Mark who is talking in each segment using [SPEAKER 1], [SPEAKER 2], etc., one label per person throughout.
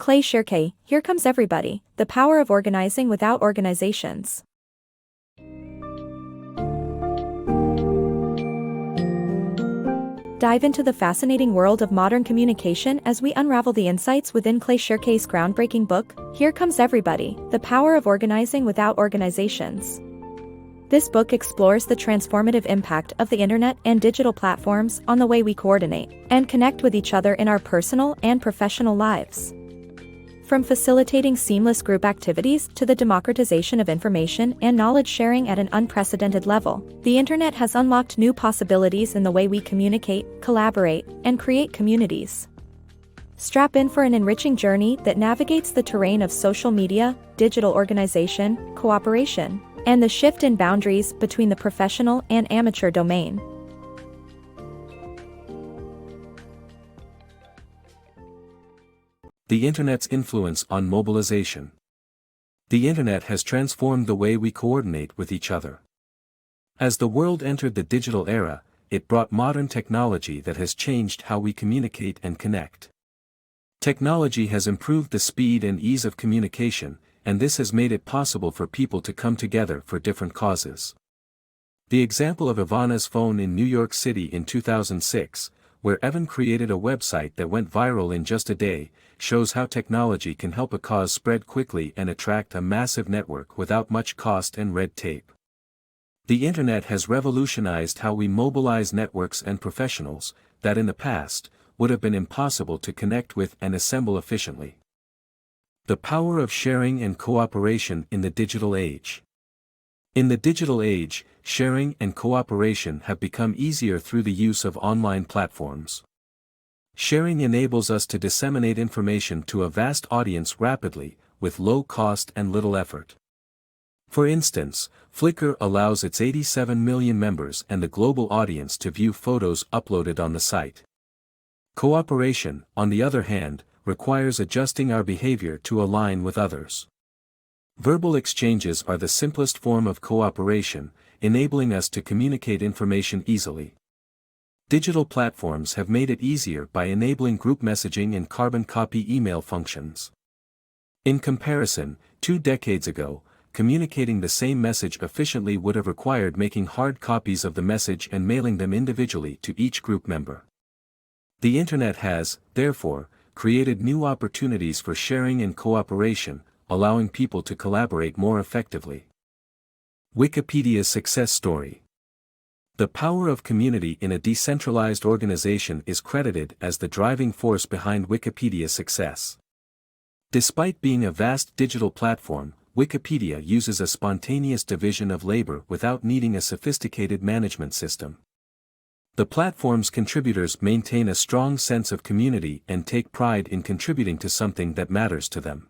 [SPEAKER 1] Clay Shirky, here comes everybody, the power of organizing without organizations. Dive into the fascinating world of modern communication as we unravel the insights within Clay Shirky's groundbreaking book, Here Comes Everybody, the power of organizing without organizations. This book explores the transformative impact of the internet and digital platforms on the way we coordinate and connect with each other in our personal and professional lives. From facilitating seamless group activities to the democratization of information and knowledge sharing at an unprecedented level, the internet has unlocked new possibilities in the way we communicate, collaborate, and create communities. Strap in for an enriching journey that navigates the terrain of social media, digital organization, cooperation, and the shift in boundaries between the professional and amateur domain.
[SPEAKER 2] The Internet's influence on mobilization. The Internet has transformed the way we coordinate with each other. As the world entered the digital era, it brought modern technology that has changed how we communicate and connect. Technology has improved the speed and ease of communication, and this has made it possible for people to come together for different causes. The example of Ivana's phone in New York City in 2006, where Evan created a website that went viral in just a day, shows how technology can help a cause spread quickly and attract a massive network without much cost and red tape. The Internet has revolutionized how we mobilize networks and professionals that in the past would have been impossible to connect with and assemble efficiently. The power of sharing and cooperation in the digital age. In the digital age, sharing and cooperation have become easier through the use of online platforms. Sharing enables us to disseminate information to a vast audience rapidly, with low cost and little effort. For instance, Flickr allows its 87 million members and the global audience to view photos uploaded on the site. Cooperation, on the other hand, requires adjusting our behavior to align with others. Verbal exchanges are the simplest form of cooperation, enabling us to communicate information easily. Digital platforms have made it easier by enabling group messaging and carbon copy email functions. In comparison, 2 decades ago, communicating the same message efficiently would have required making hard copies of the message and mailing them individually to each group member. The Internet has, therefore, created new opportunities for sharing and cooperation, allowing people to collaborate more effectively. Wikipedia's success story. The power of community in a decentralized organization is credited as the driving force behind Wikipedia's success. Despite being a vast digital platform, Wikipedia uses a spontaneous division of labor without needing a sophisticated management system. The platform's contributors maintain a strong sense of community and take pride in contributing to something that matters to them.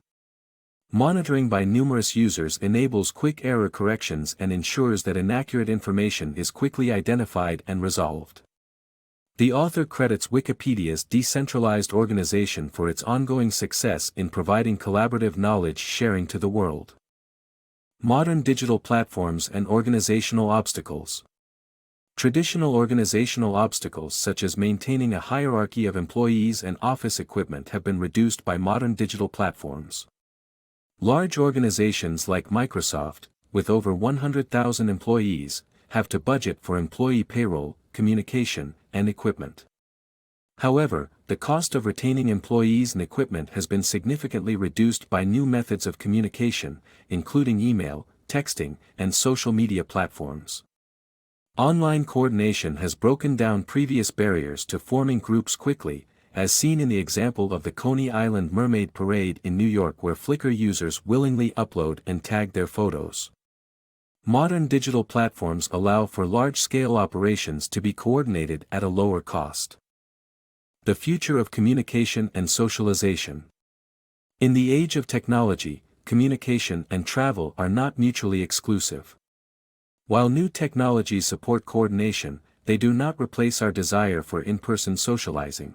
[SPEAKER 2] Monitoring by numerous users enables quick error corrections and ensures that inaccurate information is quickly identified and resolved. The author credits Wikipedia's decentralized organization for its ongoing success in providing collaborative knowledge sharing to the world. Modern digital platforms and organizational obstacles. Traditional organizational obstacles such as maintaining a hierarchy of employees and office equipment have been reduced by modern digital platforms. Large organizations like Microsoft, with over 100,000 employees, have to budget for employee payroll, communication, and equipment. However, the cost of retaining employees and equipment has been significantly reduced by new methods of communication, including email, texting, and social media platforms. Online coordination has broken down previous barriers to forming groups quickly, as seen in the example of the Coney Island Mermaid Parade in New York where Flickr users willingly upload and tag their photos. Modern digital platforms allow for large-scale operations to be coordinated at a lower cost. The future of communication and socialization. In the age of technology, communication and travel are not mutually exclusive. While new technologies support coordination, they do not replace our desire for in-person socializing.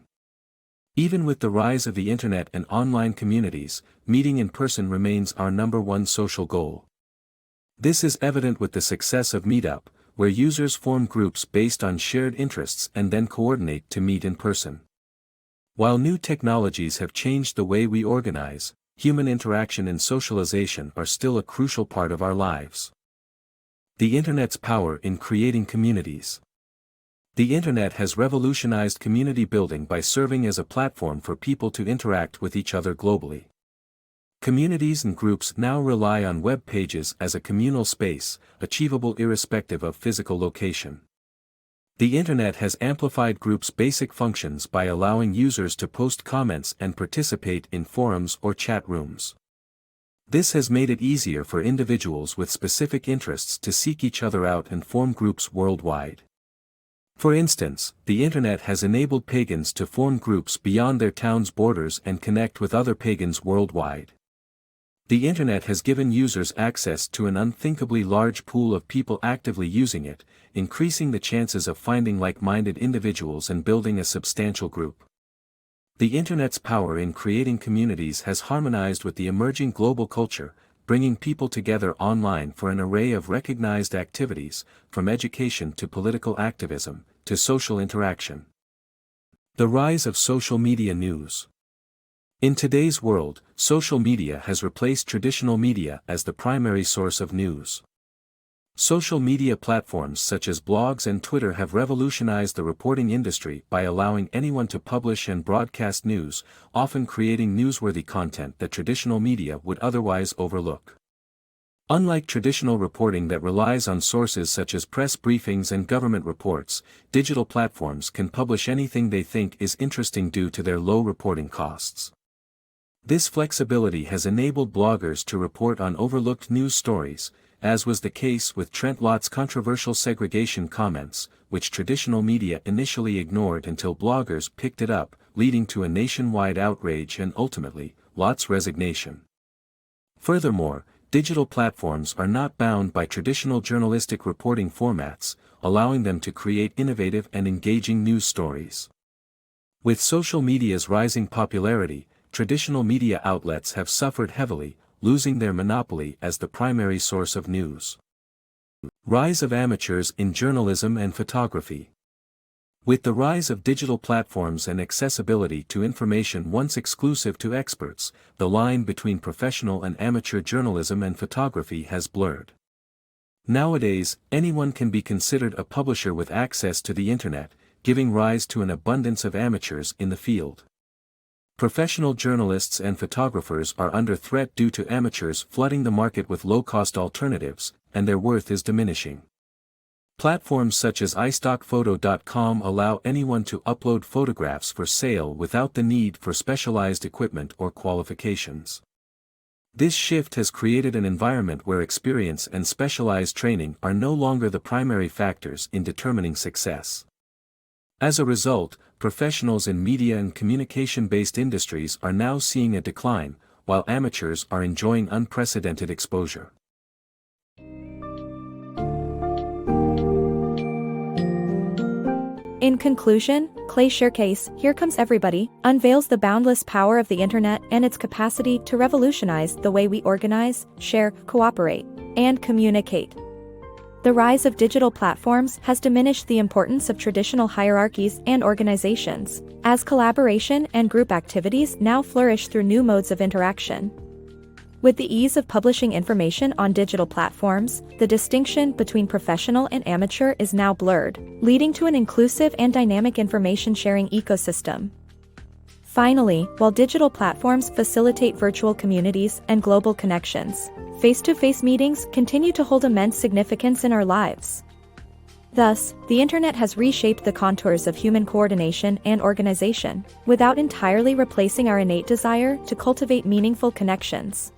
[SPEAKER 2] Even with the rise of the internet and online communities, meeting in person remains our #1 social goal. This is evident with the success of Meetup, where users form groups based on shared interests and then coordinate to meet in person. While new technologies have changed the way we organize, human interaction and socialization are still a crucial part of our lives. The Internet's power in creating communities. The Internet has revolutionized community building by serving as a platform for people to interact with each other globally. Communities and groups now rely on web pages as a communal space, achievable irrespective of physical location. The Internet has amplified groups' basic functions by allowing users to post comments and participate in forums or chat rooms. This has made it easier for individuals with specific interests to seek each other out and form groups worldwide. For instance, the Internet has enabled pagans to form groups beyond their town's borders and connect with other pagans worldwide. The Internet has given users access to an unthinkably large pool of people actively using it, increasing the chances of finding like-minded individuals and building a substantial group. The Internet's power in creating communities has harmonized with the emerging global culture, bringing people together online for an array of recognized activities, from education to political activism, to social interaction. The rise of social media news. In today's world, social media has replaced traditional media as the primary source of news. Social media platforms such as blogs and Twitter have revolutionized the reporting industry by allowing anyone to publish and broadcast news, often creating newsworthy content that traditional media would otherwise overlook. Unlike traditional reporting that relies on sources such as press briefings and government reports, digital platforms can publish anything they think is interesting due to their low reporting costs. This flexibility has enabled bloggers to report on overlooked news stories, as was the case with Trent Lott's controversial segregation comments, which traditional media initially ignored until bloggers picked it up, leading to a nationwide outrage and ultimately, Lott's resignation. Furthermore, digital platforms are not bound by traditional journalistic reporting formats, allowing them to create innovative and engaging news stories. With social media's rising popularity, traditional media outlets have suffered heavily, losing their monopoly as the primary source of news. Rise of amateurs in journalism and photography. With the rise of digital platforms and accessibility to information once exclusive to experts, the line between professional and amateur journalism and photography has blurred. Nowadays, anyone can be considered a publisher with access to the Internet, giving rise to an abundance of amateurs in the field. Professional journalists and photographers are under threat due to amateurs flooding the market with low-cost alternatives, and their worth is diminishing. Platforms such as iStockPhoto.com allow anyone to upload photographs for sale without the need for specialized equipment or qualifications. This shift has created an environment where experience and specialized training are no longer the primary factors in determining success. As a result, professionals in media and communication-based industries are now seeing a decline, while amateurs are enjoying unprecedented exposure.
[SPEAKER 1] In conclusion, Clay Shirky's Here Comes Everybody unveils the boundless power of the Internet and its capacity to revolutionize the way we organize, share, cooperate, and communicate. The rise of digital platforms has diminished the importance of traditional hierarchies and organizations, as collaboration and group activities now flourish through new modes of interaction. With the ease of publishing information on digital platforms, the distinction between professional and amateur is now blurred, leading to an inclusive and dynamic information-sharing ecosystem. Finally, while digital platforms facilitate virtual communities and global connections, face-to-face meetings continue to hold immense significance in our lives. Thus, the Internet has reshaped the contours of human coordination and organization, without entirely replacing our innate desire to cultivate meaningful connections.